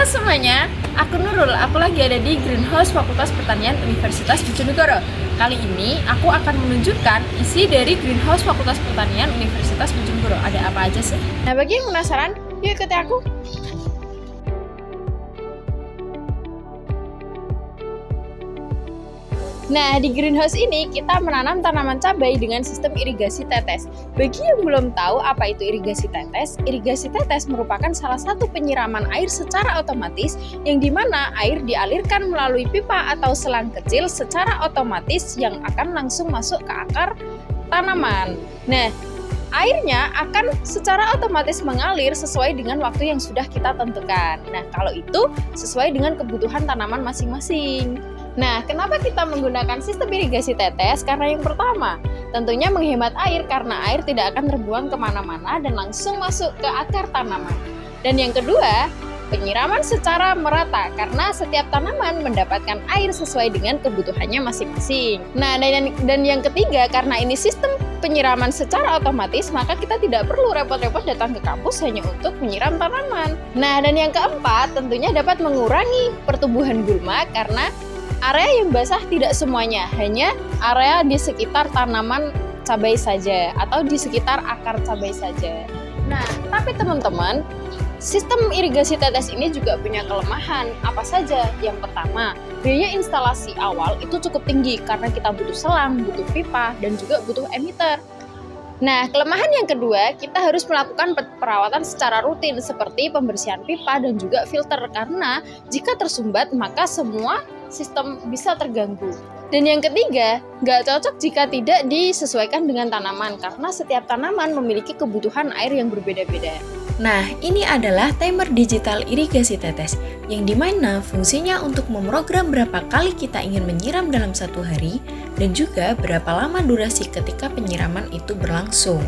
Halo semuanya, aku Nurul. Aku lagi ada di Greenhouse Fakultas Pertanian Universitas Bojonegoro. Kali ini aku akan menunjukkan isi dari Greenhouse Fakultas Pertanian Universitas Bojonegoro. Ada apa aja sih? Nah, bagi yang penasaran, yuk ikuti aku. Nah, di greenhouse ini kita menanam tanaman cabai dengan sistem irigasi tetes. Bagi yang belum tahu apa itu irigasi tetes merupakan salah satu penyiraman air secara otomatis yang dimana air dialirkan melalui pipa atau selang kecil secara otomatis yang akan langsung masuk ke akar tanaman. Nah, airnya akan secara otomatis mengalir sesuai dengan waktu yang sudah kita tentukan. Nah, kalau itu sesuai dengan kebutuhan tanaman masing-masing. Nah, kenapa kita menggunakan sistem irigasi tetes? Karena yang pertama, tentunya menghemat air karena air tidak akan terbuang kemana-mana dan langsung masuk ke akar tanaman. Dan yang kedua, penyiraman secara merata karena setiap tanaman mendapatkan air sesuai dengan kebutuhannya masing-masing. Nah, dan yang ketiga, karena ini sistem penyiraman secara otomatis, maka kita tidak perlu repot-repot datang ke kampus hanya untuk menyiram tanaman. Nah, dan yang keempat, tentunya dapat mengurangi pertumbuhan gulma karena area yang basah tidak semuanya, hanya area di sekitar tanaman cabai saja atau di sekitar akar cabai saja. Nah, tapi teman-teman, sistem irigasi tetes ini juga punya kelemahan. Apa saja? Yang pertama, biaya instalasi awal itu cukup tinggi karena kita butuh selang, butuh pipa, dan juga butuh emitter. Nah, kelemahan yang kedua, kita harus melakukan perawatan secara rutin seperti pembersihan pipa dan juga filter karena jika tersumbat maka semua sistem bisa terganggu. Dan yang ketiga, nggak cocok jika tidak disesuaikan dengan tanaman karena setiap tanaman memiliki kebutuhan air yang berbeda-beda. Nah, ini adalah timer digital irigasi tetes, yang dimana fungsinya untuk memprogram berapa kali kita ingin menyiram dalam satu hari, dan juga berapa lama durasi ketika penyiraman itu berlangsung.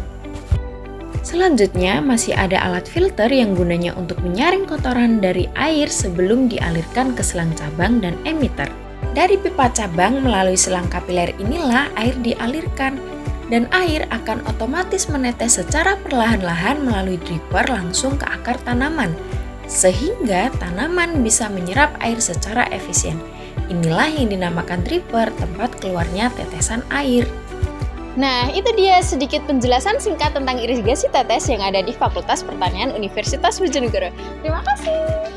Selanjutnya, masih ada alat filter yang gunanya untuk menyaring kotoran dari air sebelum dialirkan ke selang cabang dan emitter. Dari pipa cabang melalui selang kapiler inilah air dialirkan, dan air akan otomatis menetes secara perlahan-lahan melalui dripper langsung ke akar tanaman, sehingga tanaman bisa menyerap air secara efisien. Inilah yang dinamakan dripper, tempat keluarnya tetesan air. Nah, itu dia sedikit penjelasan singkat tentang irigasi tetes yang ada di Fakultas Pertanian Universitas Bojonegoro. Terima kasih.